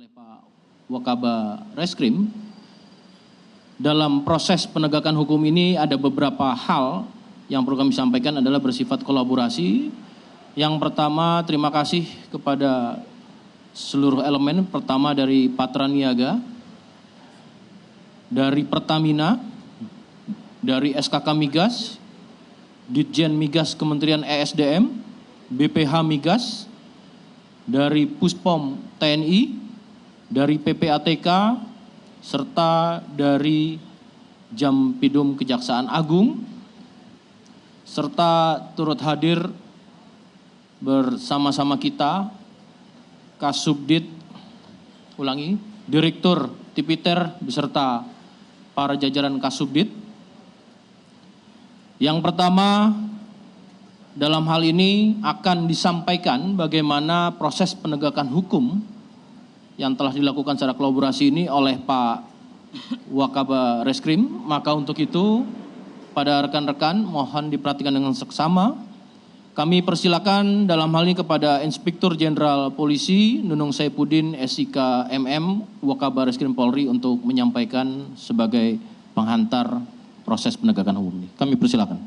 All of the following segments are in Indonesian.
oleh Pak Wakaba Reskrim, dalam proses penegakan hukum ini ada beberapa hal yang perlu kami sampaikan adalah bersifat kolaborasi. Yang pertama, terima kasih kepada seluruh elemen, pertama dari Patra Niaga, dari Pertamina, dari SKK Migas, Ditjen Migas Kementerian ESDM, BPH Migas, dari Puspom TNI, dari PPATK, serta dari Jampidum Kejaksaan Agung, serta turut hadir bersama-sama kita Kasubdit, Direktur Tipiter beserta para jajaran Kasubdit. Yang pertama, dalam hal ini akan disampaikan bagaimana proses penegakan hukum yang telah dilakukan secara kolaborasi ini oleh Pak Wakaba Reskrim. Maka untuk itu, pada rekan-rekan mohon diperhatikan dengan seksama. Kami persilakan dalam hal ini kepada Inspektur Jenderal Polisi Nunung Saifuddin SIK MM Wakaba Reskrim Polri untuk menyampaikan sebagai penghantar proses penegakan hukum ini. Kami persilakan.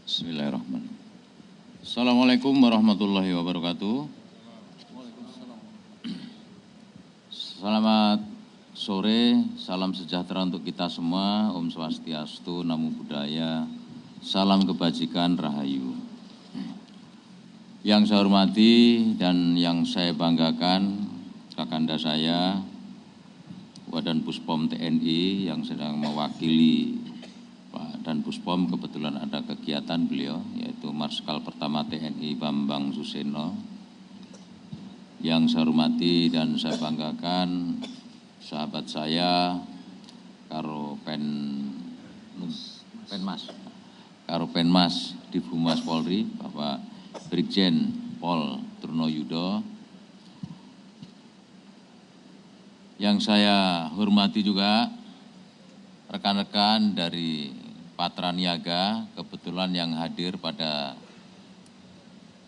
Bismillahirrahmanirrahim. Assalamualaikum warahmatullahi wabarakatuh. Selamat sore, salam sejahtera untuk kita semua. Om Swastiastu, Namo Buddhaya, salam kebajikan, rahayu. Yang saya hormati dan yang saya banggakan, kakanda saya, Wadan Puspom TNI yang sedang mewakili Pak Dan Puspom, kebetulan ada kegiatan beliau, yaitu Marskal Pertama TNI Bambang Suseno. Yang saya hormati dan saya banggakan, sahabat saya, Karopenmas di Humas Polri, Bapak Brigjen Pol Trunoyudo. Yang saya hormati juga rekan-rekan dari Patra Niaga, kebetulan yang hadir pada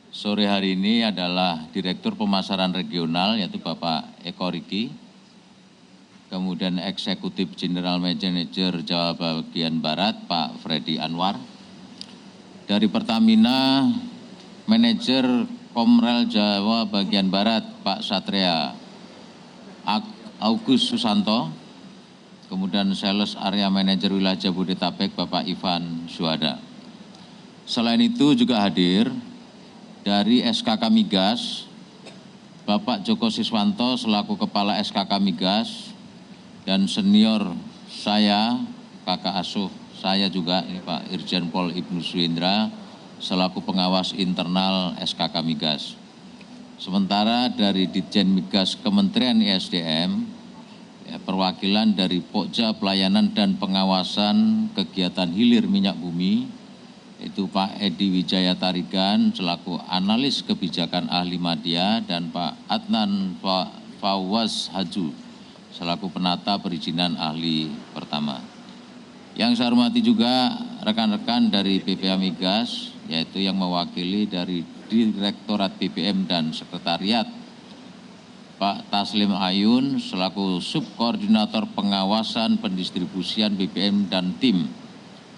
sore hari ini adalah Direktur Pemasaran Regional, yaitu Bapak Eko Riki, kemudian Eksekutif General Manager Jawa Bagian Barat, Pak Freddy Anwar, dari Pertamina, Manajer Komrel Jawa Bagian Barat, Pak Satria Agus Susanto, kemudian Sales Area Manager Wilayah Jabodetabek, Bapak Ivan Suhada. Selain itu juga hadir dari SKK Migas, Bapak Joko Siswanto selaku Kepala SKK Migas, dan senior saya, kakak asuh saya juga, ini Pak Irjen Pol Ibnu Suhendra, selaku pengawas internal SKK Migas. Sementara dari Ditjen Migas Kementerian ESDM, perwakilan dari Pokja Pelayanan dan Pengawasan Kegiatan Hilir Minyak Bumi, itu Pak Edi Wijaya Tarigan selaku analis kebijakan ahli media, dan Pak Adnan Fawaz Haju selaku penata perizinan ahli pertama. Yang saya hormati juga rekan-rekan dari BPH Migas, yaitu yang mewakili dari Direktorat BBM dan Sekretariat, Pak Taslim Ayun selaku Subkoordinator Pengawasan Pendistribusian BBM dan tim,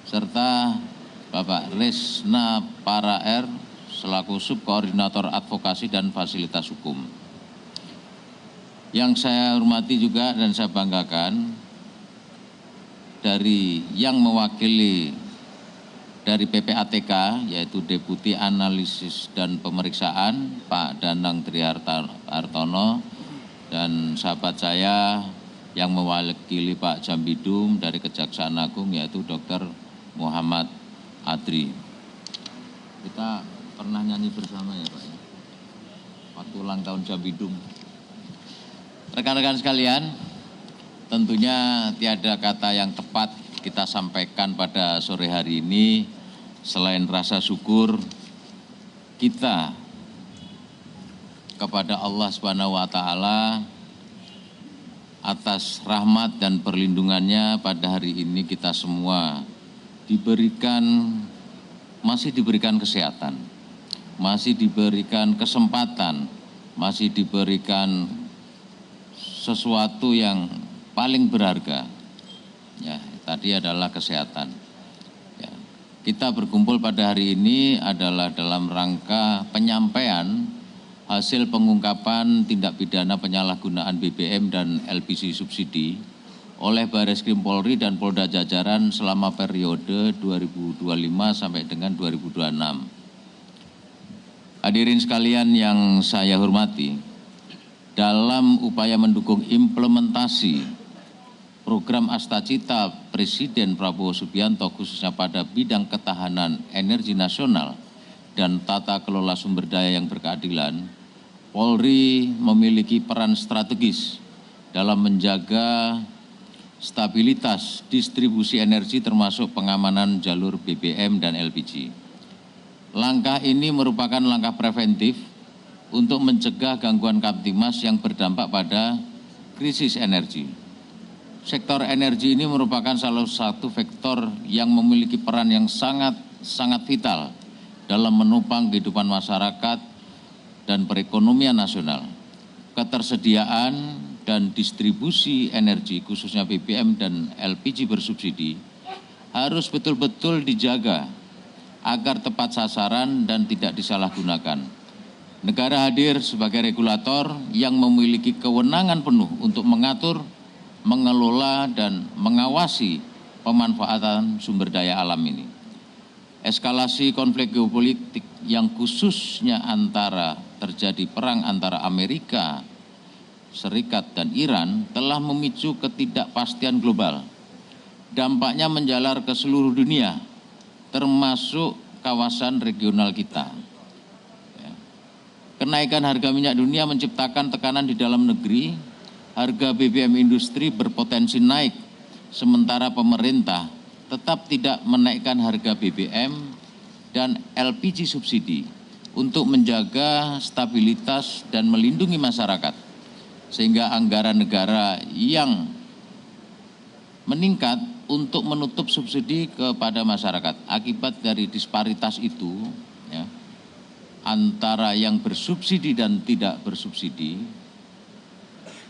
serta Bapak Resna Para R selaku Subkoordinator Advokasi dan Fasilitas Hukum. Yang saya hormati juga dan saya banggakan, dari yang mewakili dari PPATK, yaitu Deputi Analisis dan Pemeriksaan, Pak Danang Trihartono, dan sahabat saya yang mewakili Pak Jampidum dari Kejaksaan Agung, yaitu Dr. Muhammad Adri. Kita pernah nyanyi bersama ya Pak, waktu ulang tahun Jampidum. Rekan-rekan sekalian, tentunya tiada kata yang tepat kita sampaikan pada sore hari ini selain rasa syukur kita kepada Allah Subhanahu wa taala atas rahmat dan perlindungannya. Pada hari ini kita semua masih diberikan kesehatan, masih diberikan kesempatan, masih diberikan sesuatu yang paling berharga. Ya, tadi adalah kesehatan. Ya, kita berkumpul pada hari ini adalah dalam rangka penyampaian hasil pengungkapan tindak pidana penyalahgunaan BBM dan LPG subsidi oleh Barreskrim Polri dan Polda jajaran selama periode 2025 sampai dengan 2026. Hadirin sekalian yang saya hormati, dalam upaya mendukung implementasi program Astacita Presiden Prabowo Subianto khususnya pada bidang ketahanan energi nasional dan tata kelola sumber daya yang berkeadilan, Polri memiliki peran strategis dalam menjaga stabilitas distribusi energi termasuk pengamanan jalur BBM dan LPG. Langkah ini merupakan langkah preventif untuk mencegah gangguan Kamtimas yang berdampak pada krisis energi. Sektor energi ini merupakan salah satu sektor yang memiliki peran yang sangat vital dalam menopang kehidupan masyarakat dan perekonomian nasional. Ketersediaan dan distribusi energi khususnya BBM dan LPG bersubsidi harus betul-betul dijaga agar tepat sasaran dan tidak disalahgunakan. Negara hadir sebagai regulator yang memiliki kewenangan penuh untuk mengatur, mengelola, dan mengawasi pemanfaatan sumber daya alam ini. Eskalasi konflik geopolitik yang khususnya terjadi perang antara Amerika Serikat dan Iran telah memicu ketidakpastian global. Dampaknya menjalar ke seluruh dunia, termasuk kawasan regional kita. Kenaikan harga minyak dunia menciptakan tekanan di dalam negeri, harga BBM industri berpotensi naik, sementara pemerintah tetap tidak menaikkan harga BBM dan LPG subsidi untuk menjaga stabilitas dan melindungi masyarakat, sehingga anggaran negara yang meningkat untuk menutup subsidi kepada masyarakat. Akibat dari disparitas itu, ya, antara yang bersubsidi dan tidak bersubsidi,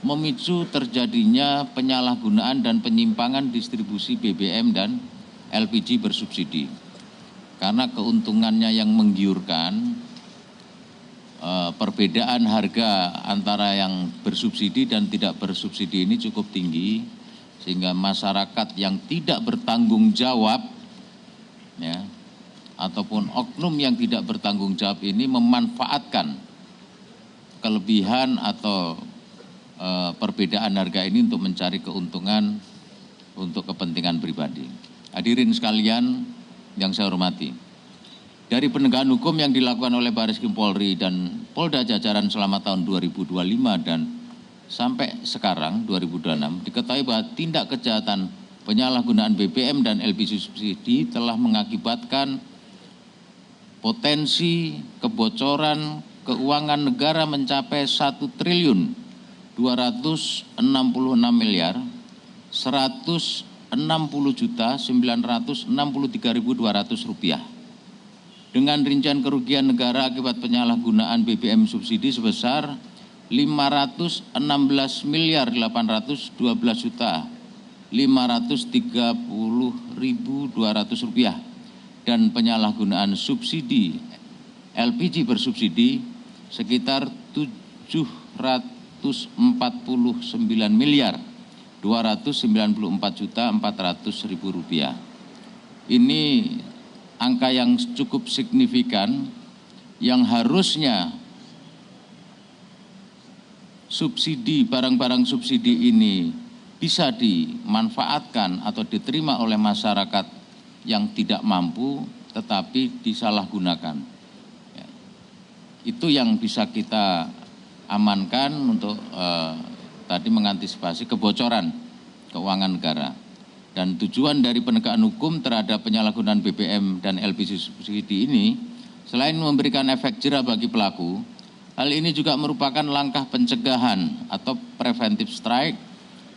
memicu terjadinya penyalahgunaan dan penyimpangan distribusi BBM dan LPG bersubsidi. Karena keuntungannya yang menggiurkan, perbedaan harga antara yang bersubsidi dan tidak bersubsidi ini cukup tinggi, sehingga masyarakat yang tidak bertanggung jawab, ya, ataupun oknum yang tidak bertanggung jawab ini memanfaatkan kelebihan atau perbedaan harga ini untuk mencari keuntungan untuk kepentingan pribadi. Hadirin sekalian yang saya hormati, dari penegakan hukum yang dilakukan oleh Barreskrim Polri dan Polda jajaran selama tahun 2025 dan sampai sekarang 2026, diketahui bahwa tindak kejahatan penyalahgunaan BBM dan LPG subsidi telah mengakibatkan potensi kebocoran keuangan negara mencapai 1.160.160.963.200 rupiah. Dengan rincian kerugian negara akibat penyalahgunaan BBM subsidi sebesar 516.530.530.200 rupiah dan penyalahgunaan subsidi LPG bersubsidi sekitar 749.294.400.000 rupiah. Ini angka yang cukup signifikan yang harusnya subsidi, barang-barang subsidi ini bisa dimanfaatkan atau diterima oleh masyarakat yang tidak mampu tetapi disalahgunakan. Ya, itu yang bisa kita amankan untuk tadi mengantisipasi kebocoran keuangan negara. Dan tujuan dari penegakan hukum terhadap penyalahgunaan BBM dan LPG subsidi ini, selain memberikan efek jera bagi pelaku, hal ini juga merupakan langkah pencegahan atau preventive strike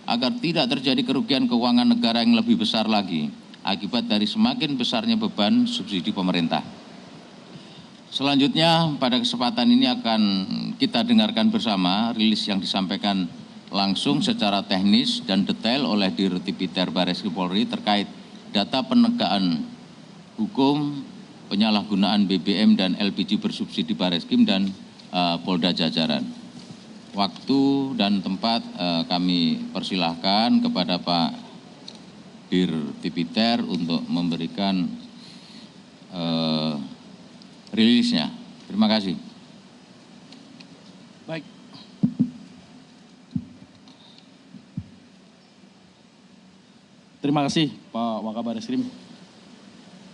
agar tidak terjadi kerugian keuangan negara yang lebih besar lagi akibat dari semakin besarnya beban subsidi pemerintah. Selanjutnya pada kesempatan ini akan kita dengarkan bersama rilis yang disampaikan langsung secara teknis dan detail oleh Dirut Tipiter Barreskrim Polri terkait data penegakan hukum penyalahgunaan BBM dan LPG bersubsidi Barreskrim dan Polda Jajaran. Waktu dan tempat kami persilahkan kepada Pak Dir Tipiter untuk memberikan rilisnya. Terima kasih. Baik. Terima kasih Pak Wakabareskrim.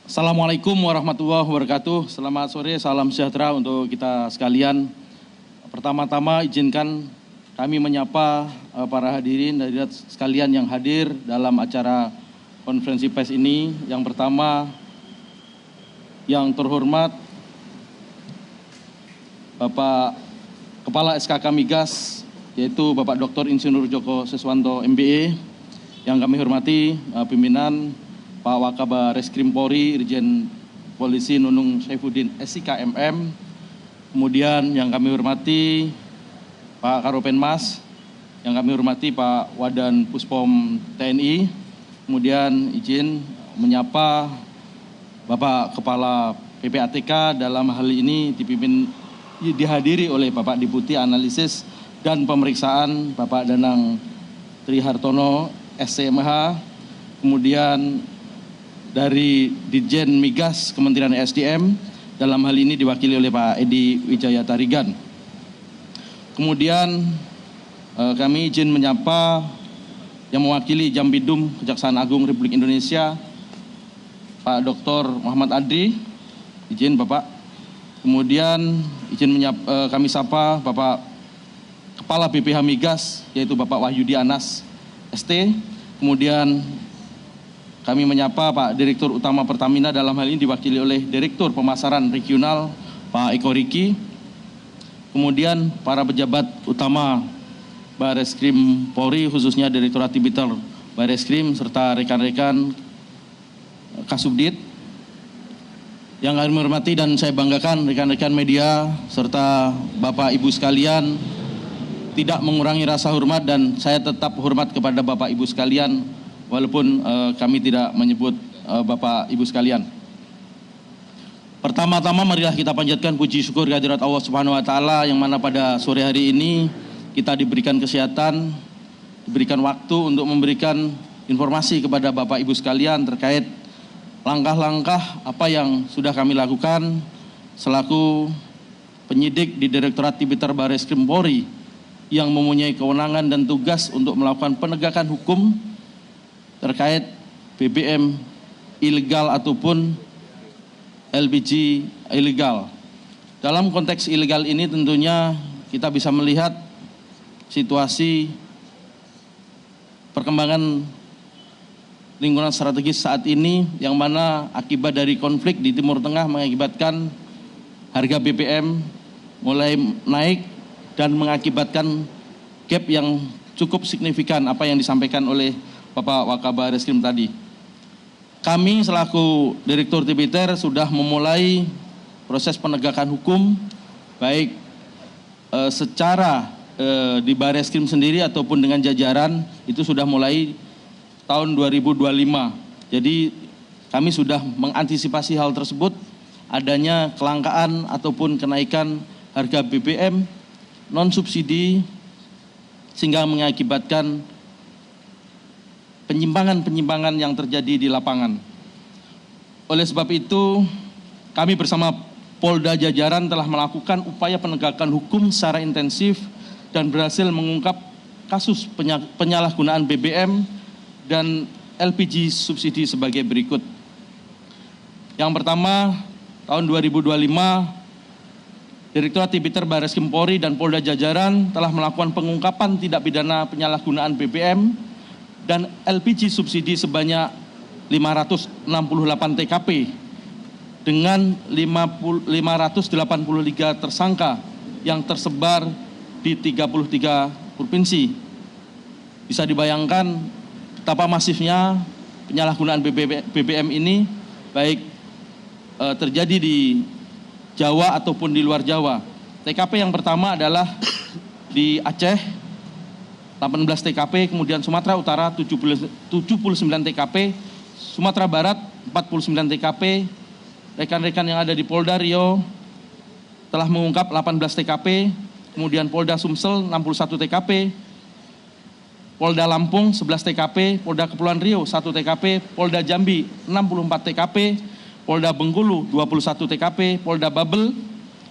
Assalamualaikum warahmatullahi wabarakatuh. Selamat sore, salam sejahtera untuk kita sekalian. Pertama-tama izinkan kami menyapa para hadirin dan hadirat sekalian yang hadir dalam acara konferensi pers ini. Yang pertama, yang terhormat Bapak Kepala SKK Migas, yaitu Bapak Dr. Insinyur Joko Seswanto MBE, yang kami hormati pimpinan Pak Wakabareskrim Polri, Irjen Polisi Nunung Saifuddin SIK MM, kemudian yang kami hormati Pak Karopenmas, yang kami hormati Pak Wadan Puspom TNI, kemudian izin menyapa Bapak Kepala PPATK dalam hal ini dihadiri oleh Bapak Deputi Analisis dan Pemeriksaan Bapak Danang Trihartono SCMH, kemudian dari Ditjen Migas Kementerian SDM, dalam hal ini diwakili oleh Pak Edi Wijaya Tarigan. Kemudian kami izin menyapa yang mewakili Jampidum Kejaksaan Agung Republik Indonesia, Pak Dr. Muhammad Adri, izin Bapak. Kemudian izin kami sapa Bapak Kepala BPH Migas, yaitu Bapak Wahyudi Anas ST. Kemudian kami menyapa Pak Direktur Utama Pertamina, dalam hal ini diwakili oleh Direktur Pemasaran Regional Pak Eko Riki. Kemudian para pejabat utama Barreskrim Polri, khususnya Direktorat Tipiter Barreskrim serta rekan-rekan Kasubdit. Yang kami hormati dan saya banggakan rekan-rekan media serta Bapak Ibu sekalian, tidak mengurangi rasa hormat dan saya tetap hormat kepada Bapak Ibu sekalian walaupun kami tidak menyebut Bapak Ibu sekalian. Pertama-tama marilah kita panjatkan puji syukur kehadirat Allah Subhanahu wa taala yang mana pada sore hari ini kita diberikan kesehatan, diberikan waktu untuk memberikan informasi kepada Bapak Ibu sekalian terkait langkah-langkah apa yang sudah kami lakukan selaku penyidik di Direktorat Tipiter Barreskrim Polri yang mempunyai kewenangan dan tugas untuk melakukan penegakan hukum terkait BBM ilegal ataupun LPG ilegal. Dalam konteks ilegal ini tentunya kita bisa melihat situasi perkembangan lingkungan strategis saat ini yang mana akibat dari konflik di Timur Tengah mengakibatkan harga BBM mulai naik dan mengakibatkan gap yang cukup signifikan apa yang disampaikan oleh Bapak Wakabareskrim tadi. Kami selaku Direktur Tipiter sudah memulai proses penegakan hukum baik secara di Barreskrim sendiri ataupun dengan jajaran itu sudah mulai tahun 2025. Jadi kami sudah mengantisipasi hal tersebut, adanya kelangkaan ataupun kenaikan harga BBM non subsidi sehingga mengakibatkan penyimpangan-penyimpangan yang terjadi di lapangan. Oleh sebab itu, kami bersama Polda Jajaran telah melakukan upaya penegakan hukum secara intensif dan berhasil mengungkap kasus penyalahgunaan BBM dan LPG subsidi sebagai berikut. Yang pertama, tahun 2025, Direktorat Tipiter Barreskrim Polri dan Polda Jajaran telah melakukan pengungkapan tindak pidana penyalahgunaan BBM dan LPG subsidi sebanyak 568 TKP dengan 583 tersangka yang tersebar di 33 provinsi. Bisa dibayangkan betapa masifnya penyalahgunaan BBM ini baik terjadi di Jawa ataupun di luar Jawa. TKP yang pertama adalah di Aceh 18 TKP, kemudian Sumatera Utara 79 TKP, Sumatera Barat 49 TKP. Rekan-rekan yang ada di Polda Riau telah mengungkap 18 TKP, kemudian Polda Sumsel 61 TKP, Polda Lampung 11 TKP, Polda Kepulauan Riau 1 TKP, Polda Jambi 64 TKP, Polda Bengkulu 21 TKP, Polda Babel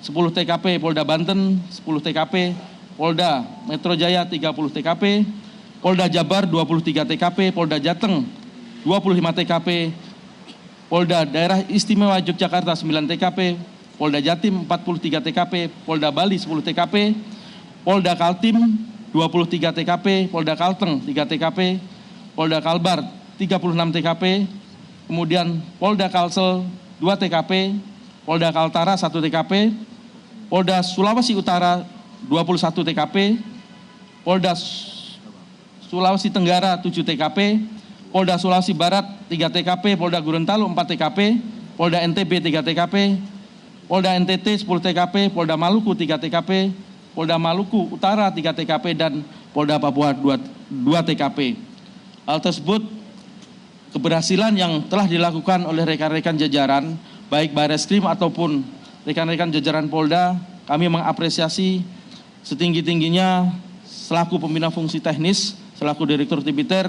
10 TKP, Polda Banten 10 TKP, Polda Metro Jaya 30 TKP, Polda Jabar 23 TKP, Polda Jateng 25 TKP, Polda Daerah Istimewa Yogyakarta 9 TKP, Polda Jatim 43 TKP, Polda Bali 10 TKP, Polda Kaltim 23 TKP, Polda Kalteng 3 TKP, Polda Kalbar 36 TKP, kemudian Polda Kalsel 2 TKP, Polda Kaltara 1 TKP, Polda Sulawesi Utara 21 TKP, Polda Sulawesi Tenggara 7 TKP, Polda Sulawesi Barat 3 TKP, Polda Gorontalo 4 TKP, Polda NTB 3 TKP, Polda NTT 10 TKP, Polda Maluku 3 TKP, Polda Maluku Utara 3 TKP, dan Polda Papua 2 TKP. Hal tersebut keberhasilan yang telah dilakukan oleh rekan-rekan jajaran, baik Bareskrim ataupun rekan-rekan jajaran Polda, kami mengapresiasi setinggi-tingginya selaku pembina fungsi teknis, selaku Direktur Tipiter.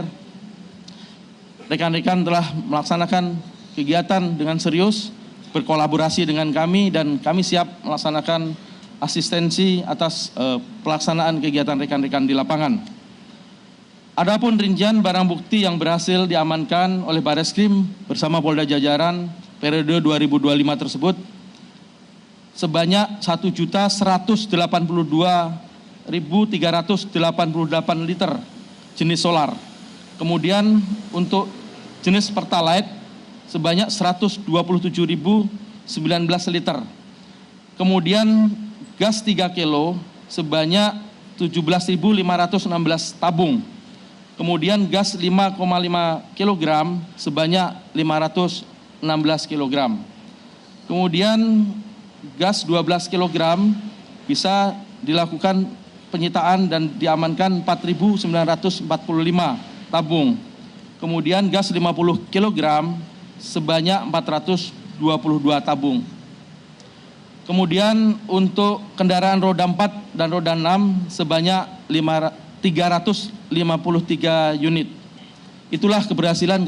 Rekan-rekan telah melaksanakan kegiatan dengan serius, berkolaborasi dengan kami, dan kami siap melaksanakan asistensi atas pelaksanaan kegiatan rekan-rekan di lapangan. Adapun rincian barang bukti yang berhasil diamankan oleh Bareskrim bersama Polda jajaran periode 2025 tersebut sebanyak 1.182.388 liter jenis solar. Kemudian untuk jenis Pertalite sebanyak 127.019 liter. Kemudian gas 3 kilo sebanyak 17.516 tabung. Kemudian gas 5,5 kg sebanyak 516 kg. Kemudian gas 12 kg bisa dilakukan penyitaan dan diamankan 4.945 tabung. Kemudian gas 50 kg sebanyak 422 tabung. Kemudian untuk kendaraan roda 4 dan roda 6 sebanyak 353 unit. Itulah keberhasilan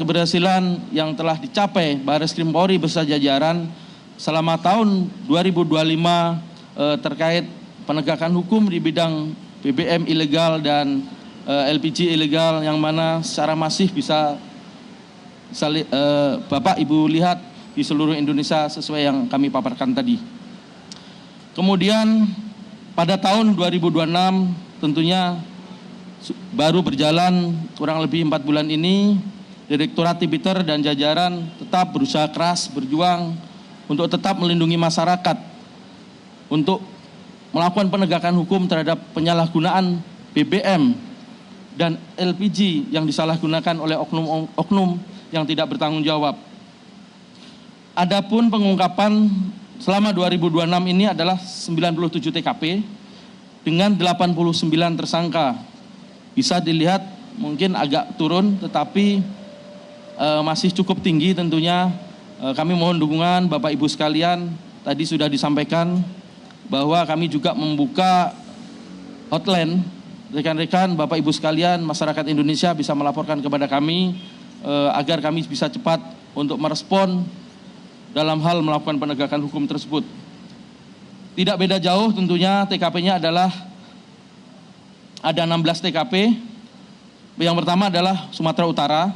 yang telah dicapai Bareskrim Polri beserta jajaran selama tahun 2025 terkait penegakan hukum di bidang BBM ilegal dan LPG ilegal, yang mana secara masif bisa Bapak Ibu lihat di seluruh Indonesia sesuai yang kami paparkan tadi. Kemudian pada tahun 2026 tentunya baru berjalan kurang lebih 4 bulan ini, Direktorat Tipiter dan jajaran tetap berusaha keras berjuang untuk tetap melindungi masyarakat, untuk melakukan penegakan hukum terhadap penyalahgunaan BBM dan LPG yang disalahgunakan oleh oknum-oknum yang tidak bertanggung jawab. Adapun pengungkapan selama 2026 ini adalah 97 TKP dengan 89 tersangka. Bisa dilihat mungkin agak turun, tetapi masih cukup tinggi tentunya. Kami mohon dukungan Bapak Ibu sekalian. Tadi sudah disampaikan bahwa kami juga membuka hotline. Rekan-rekan, Bapak Ibu sekalian, masyarakat Indonesia bisa melaporkan kepada kami agar kami bisa cepat untuk merespon dalam hal melakukan penegakan hukum tersebut. Tidak beda jauh tentunya, TKP-nya adalah ada 16 TKP. Yang pertama adalah Sumatera Utara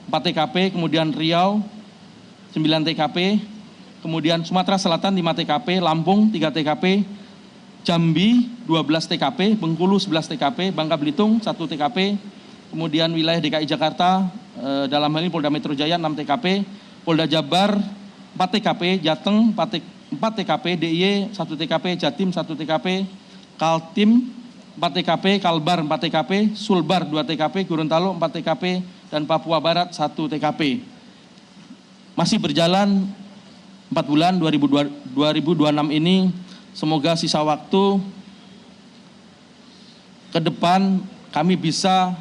4 TKP, kemudian Riau 9 TKP, kemudian Sumatera Selatan 5 TKP, Lampung 3 TKP, Jambi 12 TKP, Bengkulu 11 TKP, Bangka Belitung 1 TKP, kemudian wilayah DKI Jakarta dalam hal ini Polda Metro Jaya 6 TKP, Polda Jabar 4 TKP, Jateng 4 TKP, DIY 1 TKP, Jatim 1 TKP, Kaltim 4 TKP, Kalbar 4 TKP, Sulbar 2 TKP, Gorontalo 4 TKP, dan Papua Barat 1 TKP. Masih berjalan 4 bulan 2026 ini, semoga sisa waktu ke depan kami bisa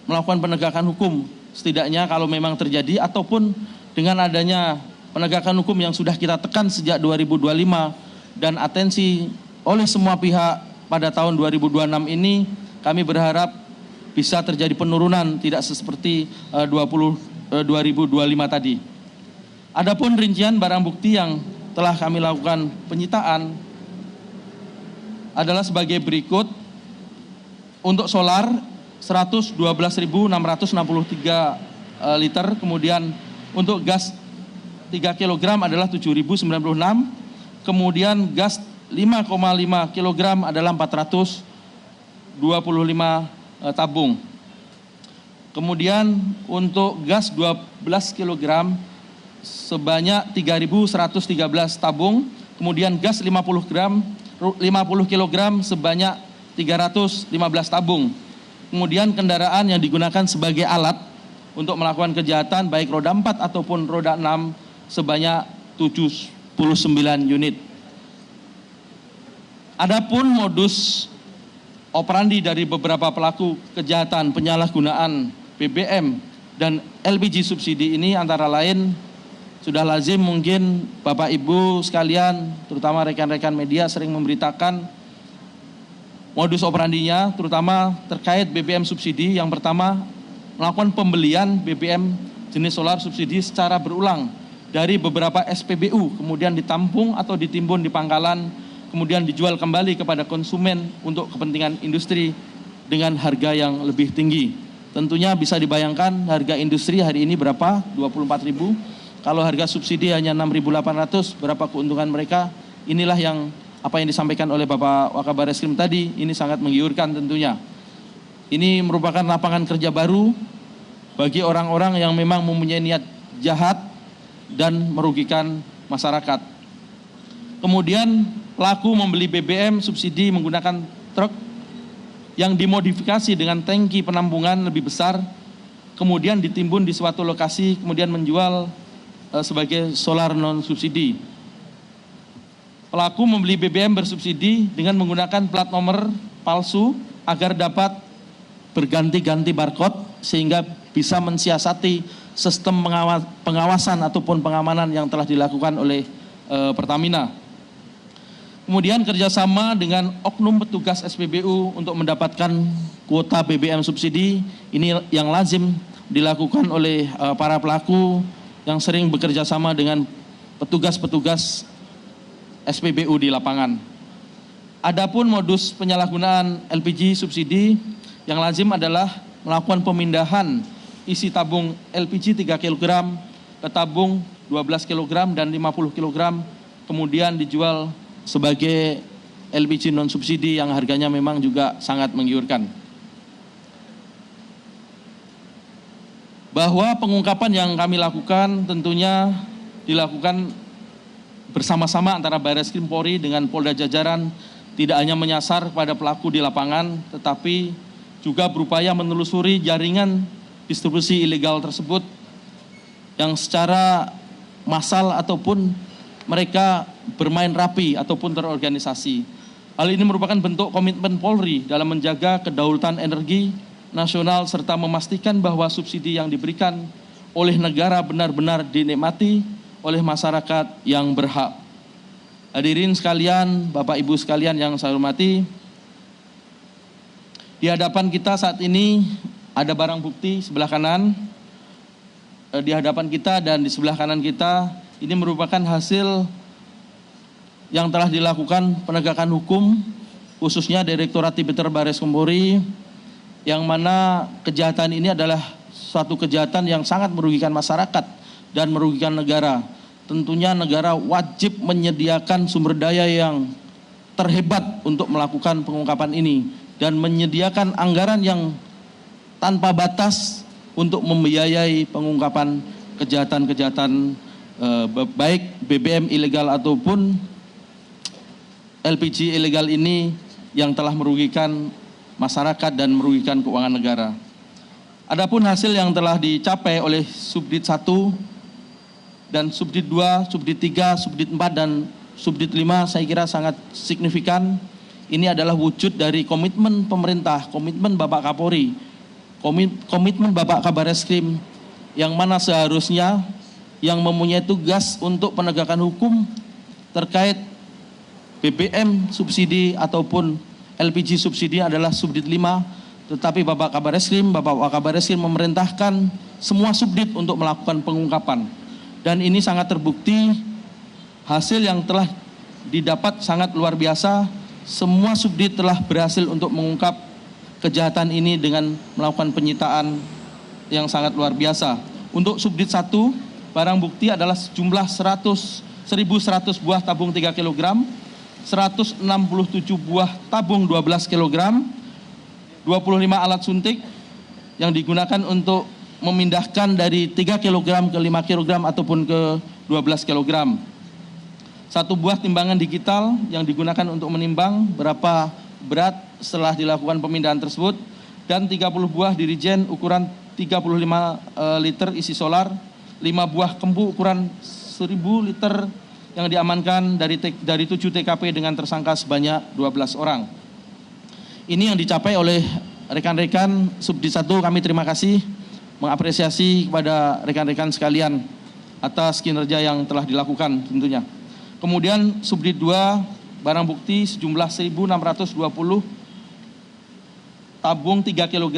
melakukan penegakan hukum, setidaknya kalau memang terjadi, ataupun dengan adanya penegakan hukum yang sudah kita tekan sejak 2025 dan atensi oleh semua pihak pada tahun 2026 ini, kami berharap bisa terjadi penurunan, tidak seperti 2025 tadi. Adapun rincian barang bukti yang telah kami lakukan penyitaan adalah sebagai berikut. Untuk solar 112.663 liter, kemudian untuk gas 3 kg adalah 7.096, kemudian gas 5,5 kg adalah 425 tabung. Kemudian untuk gas 12 kg sebanyak 3.113 tabung, kemudian gas 50 kg sebanyak 315 tabung. Kemudian kendaraan yang digunakan sebagai alat untuk melakukan kejahatan baik roda 4 ataupun roda 6 sebanyak 79 unit. Adapun modus operandi dari beberapa pelaku kejahatan penyalahgunaan BBM dan LPG subsidi ini antara lain sudah lazim mungkin Bapak Ibu sekalian, terutama rekan-rekan media sering memberitakan modus operandinya, terutama terkait BBM subsidi. Yang pertama, melakukan pembelian BBM jenis solar subsidi secara berulang dari beberapa SPBU, kemudian ditampung atau ditimbun di pangkalan, kemudian dijual kembali kepada konsumen untuk kepentingan industri dengan harga yang lebih tinggi. Tentunya bisa dibayangkan harga industri hari ini berapa? 24.000. Kalau harga subsidi hanya 6.800, berapa keuntungan mereka? Inilah yang apa yang disampaikan oleh Bapak Wakabar Eskrim tadi, ini sangat menggiurkan tentunya. Ini merupakan lapangan kerja baru bagi orang-orang yang memang mempunyai niat jahat dan merugikan masyarakat. Kemudian pelaku membeli BBM subsidi menggunakan truk yang dimodifikasi dengan tangki penampungan lebih besar, kemudian ditimbun di suatu lokasi, kemudian menjual sebagai solar non subsidi. Pelaku membeli BBM bersubsidi dengan menggunakan plat nomor palsu agar dapat berganti-ganti barcode sehingga bisa mensiasati sistem pengawasan ataupun pengamanan yang telah dilakukan oleh Pertamina. Kemudian kerjasama dengan oknum petugas SPBU untuk mendapatkan kuota BBM subsidi, ini yang lazim dilakukan oleh para pelaku yang sering bekerja sama dengan petugas-petugas SPBU di lapangan. Adapun modus penyalahgunaan LPG subsidi yang lazim adalah melakukan pemindahan isi tabung LPG 3 kg ke tabung 12 kg dan 50 kg, kemudian dijual sebagai LPG non subsidi yang harganya memang juga sangat menggiurkan. Bahwa pengungkapan yang kami lakukan tentunya dilakukan bersama-sama antara Barreskrim Polri dengan Polda jajaran, tidak hanya menyasar pada pelaku di lapangan, tetapi juga berupaya menelusuri jaringan distribusi ilegal tersebut yang secara massal ataupun mereka bermain rapi ataupun terorganisasi. Hal ini merupakan bentuk komitmen Polri dalam menjaga kedaulatan energi nasional serta memastikan bahwa subsidi yang diberikan oleh negara benar-benar dinikmati oleh masyarakat yang berhak. Hadirin sekalian, Bapak Ibu sekalian yang saya hormati, di hadapan kita saat ini ada barang bukti sebelah kanan, di hadapan kita dan di sebelah kanan kita, ini merupakan hasil yang telah dilakukan penegakan hukum, khususnya Direktorat Tipiter Barreskrim Polri, yang mana kejahatan ini adalah suatu kejahatan yang sangat merugikan masyarakat dan merugikan negara. Tentunya negara wajib menyediakan sumber daya yang terhebat untuk melakukan pengungkapan ini dan menyediakan anggaran yang tanpa batas untuk membiayai pengungkapan kejahatan-kejahatan baik BBM ilegal ataupun LPG ilegal ini yang telah merugikan masyarakat dan merugikan keuangan negara. Adapun hasil yang telah dicapai oleh Subdit 1 dan Subdit 2, Subdit 3, Subdit 4, dan Subdit 5 saya kira sangat signifikan. Ini adalah wujud dari komitmen pemerintah, komitmen Bapak Kapolri, komitmen Bapak Kabareskrim, yang mana seharusnya yang mempunyai tugas untuk penegakan hukum terkait BBM subsidi ataupun LPG subsidi adalah Subdit 5, tetapi Bapak Kabareskrim, Bapak Wakabareskrim memerintahkan semua subdit untuk melakukan pengungkapan. Dan ini sangat terbukti, hasil yang telah didapat sangat luar biasa. Semua subdit telah berhasil untuk mengungkap kejahatan ini dengan melakukan penyitaan yang sangat luar biasa. Untuk Subdit 1, barang bukti adalah sejumlah 1.100 buah tabung 3 kg, 167 buah tabung 12 kg, 25 alat suntik yang digunakan untuk memindahkan dari 3 kg ke 5 kg ataupun ke 12 kg. 1 buah timbangan digital yang digunakan untuk menimbang berapa berat setelah dilakukan pemindahan tersebut, dan 30 buah dirigen ukuran 35 liter isi solar, 5 buah kembu ukuran 1000 liter yang diamankan dari 7 TKP dengan tersangka sebanyak 12 orang. Ini yang dicapai oleh rekan-rekan Subdit 1. Kami terima kasih, mengapresiasi kepada rekan-rekan sekalian atas kinerja yang telah dilakukan tentunya. Kemudian Subdit 2, barang bukti sejumlah 1.620 tabung 3 kg,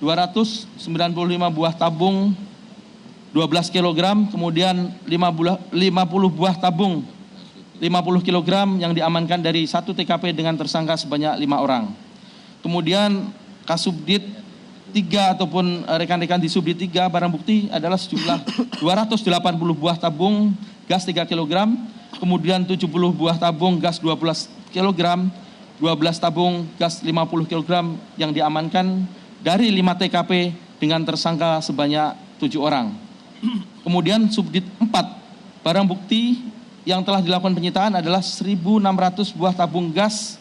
295 buah tabung 12 kg, kemudian 50 buah tabung 50 kg yang diamankan dari 1 TKP dengan tersangka sebanyak 5 orang. Kemudian Kasubdit 3 ataupun rekan-rekan di Subdit 3, barang bukti adalah sejumlah 280 buah tabung gas 3 kg, kemudian 70 buah tabung gas 12 kg, 12 tabung gas 50 kg yang diamankan dari 5 TKP dengan tersangka sebanyak 7 orang. Kemudian Subdit 4, barang bukti yang telah dilakukan penyitaan adalah 1.600 buah tabung gas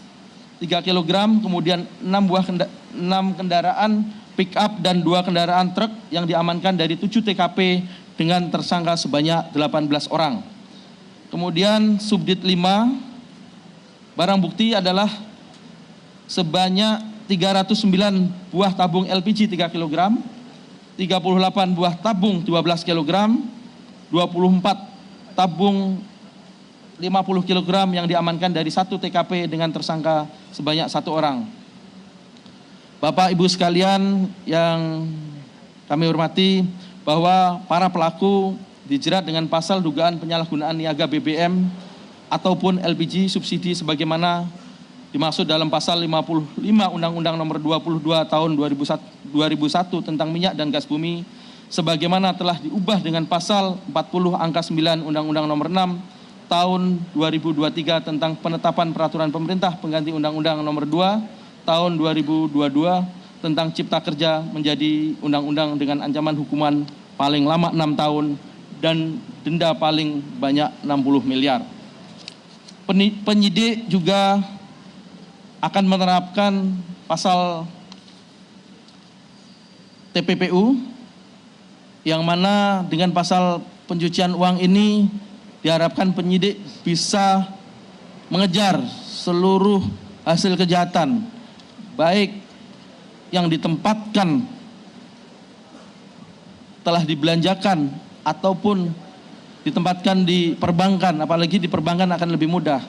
3 kg, kemudian 6 kendaraan pick up dan 2 kendaraan truk yang diamankan dari 7 TKP dengan tersangka sebanyak 18 orang. Kemudian Subdit 5, barang bukti adalah sebanyak 309 buah tabung LPG 3 kg, 38 buah tabung 12 kg, 24 tabung 50 kg yang diamankan dari 1 TKP dengan tersangka sebanyak 1 orang. Bapak Ibu sekalian yang kami hormati, bahwa para pelaku dijerat dengan pasal dugaan penyalahgunaan niaga BBM ataupun LPG subsidi sebagaimana dimaksud dalam pasal 55 Undang-Undang Nomor 22 Tahun 2001 tentang minyak dan gas bumi, sebagaimana telah diubah dengan pasal 40 angka 9 Undang-Undang Nomor 6 Tahun 2023 tentang penetapan peraturan pemerintah pengganti Undang-Undang Nomor 2 Tahun 2022 tentang Cipta Kerja menjadi undang-undang dengan ancaman hukuman paling lama 6 tahun dan denda paling banyak 60 miliar. Penyidik juga akan menerapkan pasal TPPU yang mana dengan pasal pencucian uang ini diharapkan penyidik bisa mengejar seluruh hasil kejahatan, baik yang ditempatkan telah dibelanjakan ataupun ditempatkan di perbankan, apalagi di perbankan akan lebih mudah.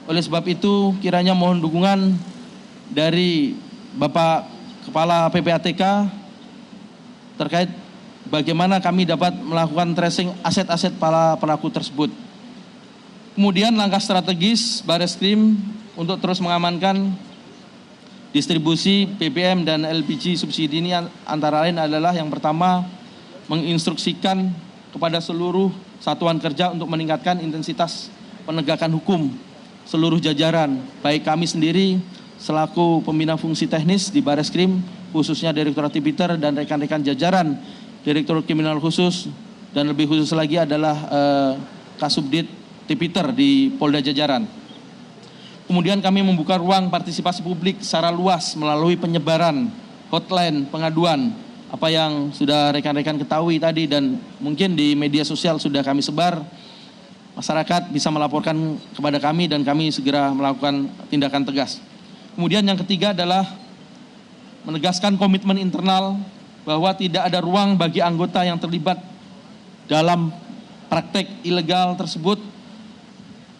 Oleh sebab itu kiranya mohon dukungan dari Bapak Kepala PPATK terkait bagaimana kami dapat melakukan tracing aset-aset para pelaku tersebut. Kemudian langkah strategis Bareskrim untuk terus mengamankan distribusi BBM dan LPG subsidi ini antara lain adalah yang pertama, menginstruksikan kepada seluruh satuan kerja untuk meningkatkan intensitas penegakan hukum seluruh jajaran, baik kami sendiri selaku pembina fungsi teknis di Bareskrim, khususnya Direktorat Tipiter dan rekan-rekan jajaran Direktorat Kriminal Khusus, dan lebih khusus lagi adalah Kasubdit Tipiter di Polda Jajaran. Kemudian kami membuka ruang partisipasi publik secara luas melalui penyebaran hotline pengaduan, apa yang sudah rekan-rekan ketahui tadi dan mungkin di media sosial sudah kami sebar, masyarakat bisa melaporkan kepada kami dan kami segera melakukan tindakan tegas. Kemudian yang ketiga adalah menegaskan komitmen internal bahwa tidak ada ruang bagi anggota yang terlibat dalam praktek ilegal tersebut.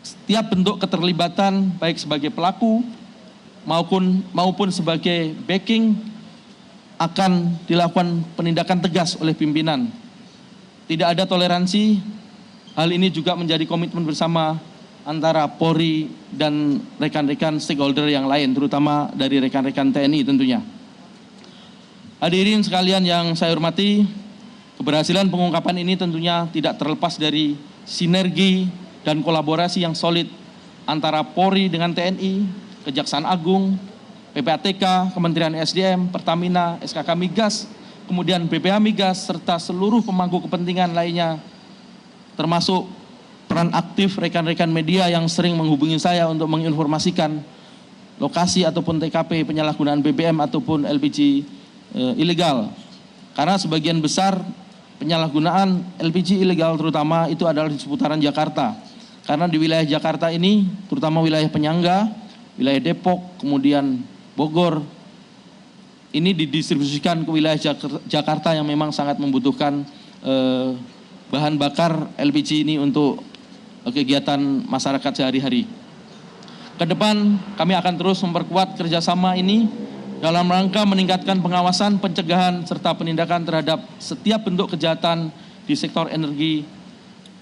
Setiap bentuk keterlibatan baik sebagai pelaku maupun sebagai backing akan dilakukan penindakan tegas oleh pimpinan. Tidak ada toleransi. Hal ini juga menjadi komitmen bersama antara Polri dan rekan-rekan stakeholder yang lain, terutama dari rekan-rekan TNI tentunya. Hadirin sekalian yang saya hormati, keberhasilan pengungkapan ini tentunya tidak terlepas dari sinergi dan kolaborasi yang solid antara Polri dengan TNI, Kejaksaan Agung, PPATK, Kementerian SDM, Pertamina, SKK Migas, kemudian BPH Migas, serta seluruh pemangku kepentingan lainnya, termasuk peran aktif rekan-rekan media yang sering menghubungi saya untuk menginformasikan lokasi ataupun TKP penyalahgunaan BBM ataupun LPG ilegal. Karena sebagian besar penyalahgunaan LPG ilegal terutama itu adalah di seputaran Jakarta. Karena di wilayah Jakarta ini, terutama wilayah penyangga, wilayah Depok, kemudian Bogor, ini didistribusikan ke wilayah Jakarta yang memang sangat membutuhkan bahan bakar LPG ini untuk kegiatan masyarakat sehari-hari. Ke depan kami akan terus memperkuat kerjasama ini dalam rangka meningkatkan pengawasan, pencegahan, serta penindakan terhadap setiap bentuk kejahatan di sektor energi.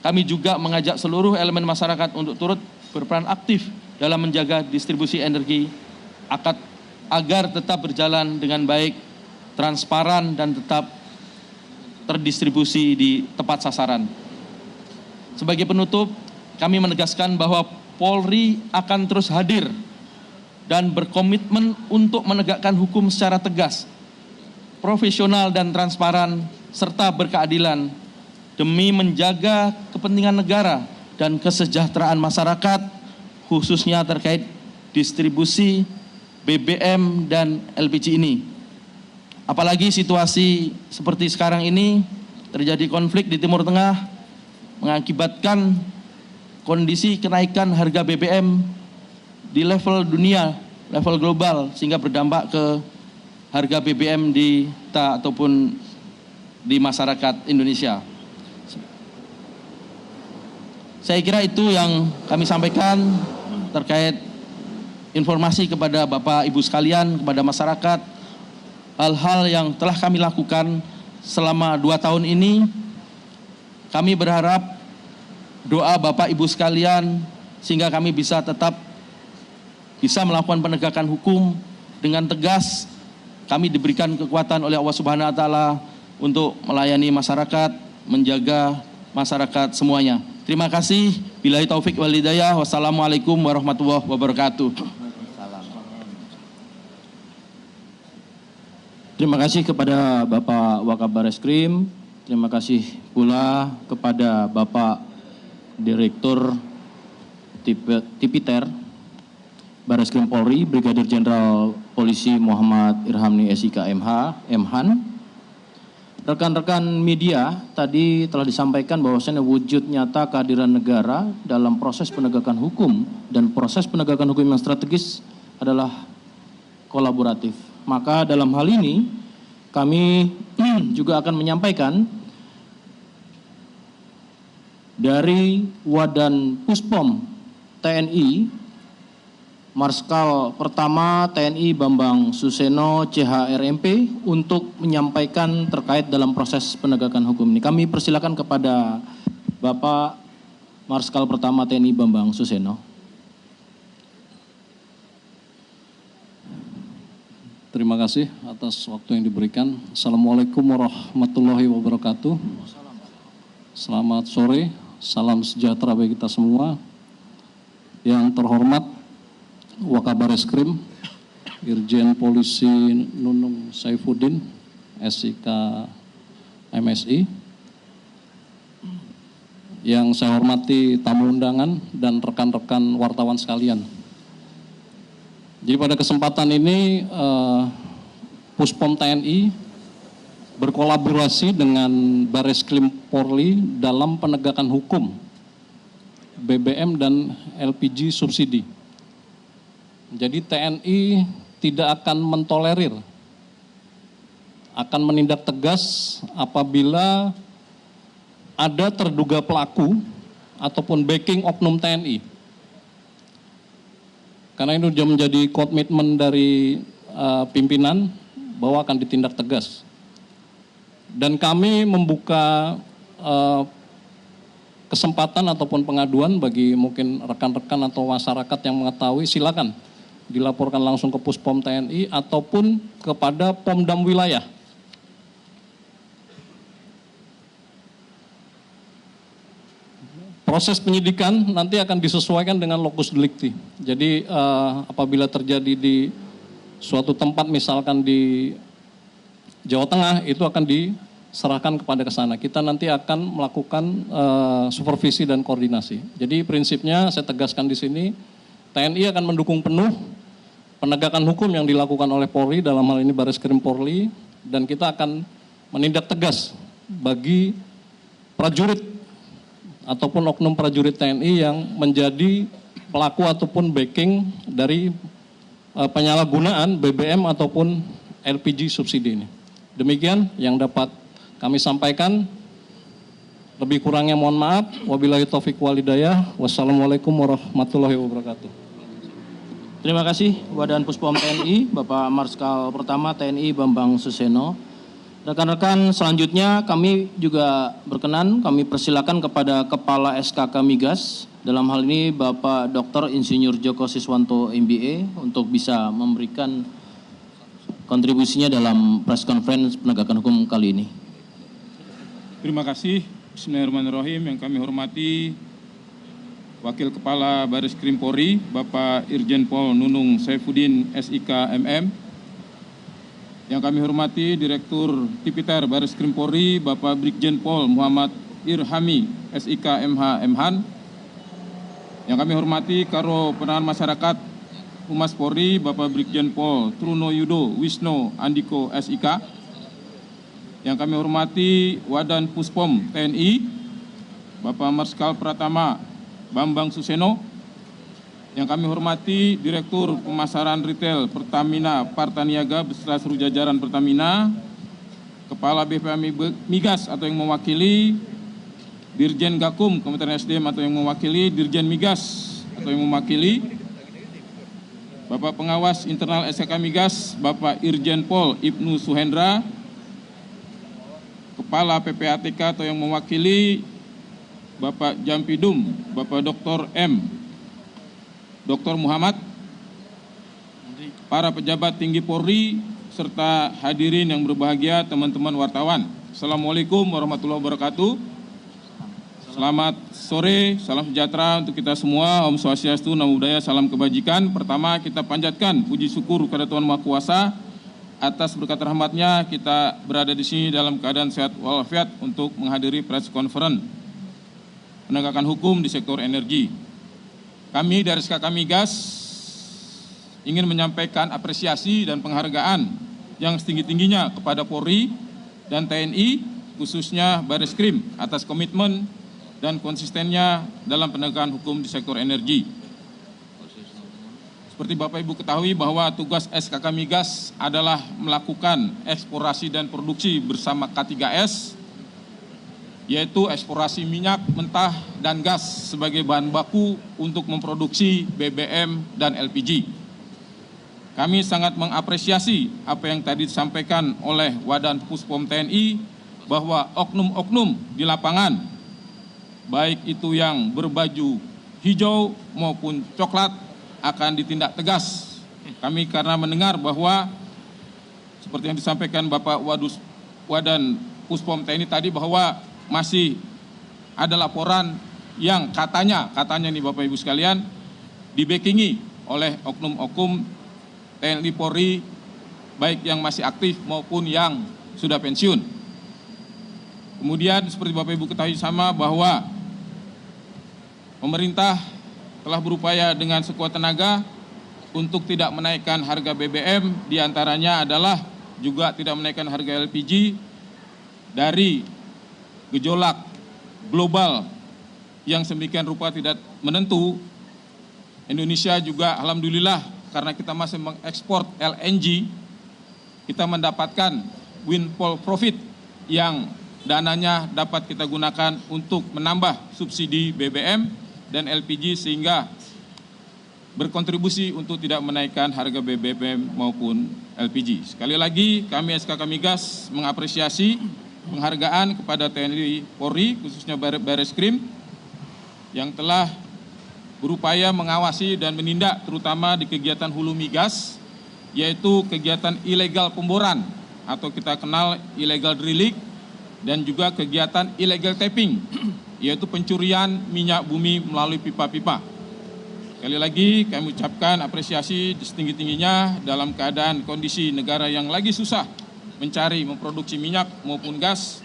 Kami juga mengajak seluruh elemen masyarakat untuk turut berperan aktif dalam menjaga distribusi energi agar tetap berjalan dengan baik, transparan, dan tetap terdistribusi di tepat sasaran. Sebagai penutup, kami menegaskan bahwa Polri akan terus hadir dan berkomitmen untuk menegakkan hukum secara tegas, profesional dan transparan, serta berkeadilan demi menjaga kepentingan negara dan kesejahteraan masyarakat, khususnya terkait distribusi BBM dan LPG ini. Apalagi situasi seperti sekarang ini, terjadi konflik di Timur Tengah, mengakibatkan kondisi kenaikan harga BBM di level dunia, level global, sehingga berdampak ke harga BBM di kita ataupun di masyarakat Indonesia. Saya kira itu yang kami sampaikan terkait informasi kepada Bapak Ibu sekalian, kepada masyarakat, hal-hal yang telah kami lakukan selama 2 tahun ini. Kami berharap doa Bapak Ibu sekalian sehingga kami bisa tetap melakukan penegakan hukum dengan tegas. Kami diberikan kekuatan oleh Allah Subhanahu wa taala untuk melayani masyarakat, menjaga masyarakat semuanya. Terima kasih. Billahi taufik wal hidayah. Wassalamualaikum warahmatullahi wabarakatuh. Terima kasih kepada Bapak Wakabareskrim. Terima kasih pula kepada Bapak Direktur Tipiter Bareskrim Polri, Brigadir Jenderal Polisi Muhammad Irhamni SIK MHAN. Rekan-rekan media tadi telah disampaikan bahwasannya wujud nyata kehadiran negara dalam proses penegakan hukum dan proses penegakan hukum yang strategis adalah kolaboratif. Maka dalam hal ini kami juga akan menyampaikan dari Wadan Puspom TNI Marskal Pertama TNI Bambang Suseno CHRMP untuk menyampaikan terkait dalam proses penegakan hukum ini. Kami persilakan kepada Bapak Marskal Pertama TNI Bambang Suseno. Terima kasih atas waktu yang diberikan. Assalamualaikum warahmatullahi wabarakatuh. Selamat sore, salam sejahtera bagi kita semua. Yang terhormat Wakabareskrim Irjen Polisi Nunung Saifuddin SIK MSI, yang saya hormati tamu undangan dan rekan-rekan wartawan sekalian. Jadi pada kesempatan ini Puspom TNI berkolaborasi dengan Bareskrim Polri dalam penegakan hukum BBM dan LPG subsidi. Jadi TNI tidak akan mentolerir, akan menindak tegas apabila ada terduga pelaku ataupun backing oknum TNI. Karena itu sudah menjadi komitmen dari pimpinan bahwa akan ditindak tegas. Dan kami membuka kesempatan ataupun pengaduan bagi mungkin rekan-rekan atau masyarakat yang mengetahui, silakan dilaporkan langsung ke Puspom TNI ataupun kepada Pomdam wilayah. Proses penyidikan nanti akan disesuaikan dengan lokus delikti. Jadi apabila terjadi di suatu tempat misalkan di Jawa Tengah, itu akan diserahkan kepada kesana. Kita nanti akan melakukan supervisi dan koordinasi. Jadi prinsipnya saya tegaskan di sini, TNI akan mendukung penuh penegakan hukum yang dilakukan oleh Polri, dalam hal ini Bareskrim Polri, dan kita akan menindak tegas bagi prajurit ataupun oknum prajurit TNI yang menjadi pelaku ataupun backing dari penyalahgunaan BBM ataupun LPG subsidi ini. Demikian yang dapat kami sampaikan. Lebih kurangnya mohon maaf. Wabillahi taufiq walhidayah. Wassalamualaikum warahmatullahi wabarakatuh. Terima kasih Wadan Puspom TNI, Bapak Marskal Pertama TNI Bambang Suseno. Rekan-rekan, selanjutnya kami juga berkenan, kami persilakan kepada Kepala SKK Migas, dalam hal ini Bapak Dr. Insinyur Joko Siswanto MBA, untuk bisa memberikan kontribusinya dalam press conference penegakan hukum kali ini. Terima kasih. Bismillahirrahmanirrahim. Yang kami hormati Wakil Kepala Bareskrim Polri, Bapak Irjen Pol Nunung Saifuddin SIK MM. Yang kami hormati Direktur Tipiter Bareskrim Polri, Bapak Brigjen Pol Muhammad Irhami SIK MH Mhan. Yang kami hormati Karo Penanganan Masyarakat Humas Polri, Bapak Brigjen Pol Truno Yudo Wisno Andiko SIK. Yang kami hormati Wadan Puspom TNI, Bapak Marskal Pratama Bambang Suseno. Yang kami hormati Direktur Pemasaran Retail Pertamina Partaniaga beserta seluruh jajaran Pertamina, Kepala BPA Migas atau yang mewakili, Dirjen Gakum Kementerian SDM atau yang mewakili, Dirjen Migas atau yang mewakili, Bapak Pengawas Internal SKK Migas, Bapak Irjen Pol Ibnu Suhendra, Kepala PPATK atau yang mewakili, Bapak Jampidum, Bapak Dr. M. Dr. Muhammad, para pejabat tinggi Polri, serta hadirin yang berbahagia, teman-teman wartawan. Assalamualaikum warahmatullahi wabarakatuh. Selamat sore, salam sejahtera untuk kita semua. Om Swastiastu, Namo Buddhaya, salam kebajikan. Pertama, kita panjatkan puji syukur kepada Tuhan Maha Kuasa atas berkat rahmatnya kita berada di sini dalam keadaan sehat walafiat untuk menghadiri press conference penegakan hukum di sektor energi. Kami dari SKK Migas ingin menyampaikan apresiasi dan penghargaan yang setinggi-tingginya kepada Polri dan TNI, khususnya Bareskrim, atas komitmen dan konsistennya dalam penegakan hukum di sektor energi. Seperti Bapak Ibu ketahui bahwa tugas SKK Migas adalah melakukan eksplorasi dan produksi bersama K3S, yaitu eksplorasi minyak mentah dan gas sebagai bahan baku untuk memproduksi BBM dan LPG. Kami sangat mengapresiasi apa yang tadi disampaikan oleh Wadan Puspom TNI bahwa oknum-oknum di lapangan, baik itu yang berbaju hijau maupun coklat, akan ditindak tegas. Kami karena mendengar bahwa seperti yang disampaikan Bapak Wadan Puspom TNI tadi bahwa masih ada laporan yang katanya nih Bapak Ibu sekalian dibackingi oleh oknum-oknum TNI Polri, baik yang masih aktif maupun yang sudah pensiun. Kemudian seperti Bapak Ibu ketahui sama bahwa pemerintah telah berupaya dengan sekuat tenaga untuk tidak menaikkan harga BBM, diantaranya adalah juga tidak menaikkan harga LPG, dari gejolak global yang sedemikian rupa tidak menentu, Indonesia juga alhamdulillah karena kita masih mengekspor LNG, kita mendapatkan windfall profit yang dananya dapat kita gunakan untuk menambah subsidi BBM dan LPG sehingga berkontribusi untuk tidak menaikkan harga BBM maupun LPG. Sekali lagi kami SKK Migas mengapresiasi penghargaan kepada TNI Polri khususnya Bareskrim yang telah berupaya mengawasi dan menindak terutama di kegiatan hulu migas, yaitu kegiatan ilegal pemboran atau kita kenal illegal drilling dan juga kegiatan illegal tapping, yaitu pencurian minyak bumi melalui pipa-pipa. Sekali lagi kami ucapkan apresiasi setinggi-tingginya dalam keadaan kondisi negara yang lagi susah mencari, memproduksi minyak maupun gas,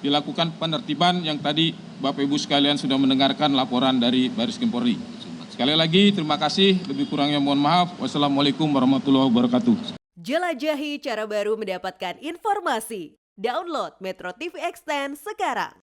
dilakukan penertiban yang tadi Bapak Ibu sekalian sudah mendengarkan laporan dari Bareskrim Polri. Sekali lagi terima kasih, lebih kurangnya mohon maaf. Wassalamualaikum warahmatullahi wabarakatuh. Jelajahi cara baru mendapatkan informasi. Download Metro TV Extend sekarang.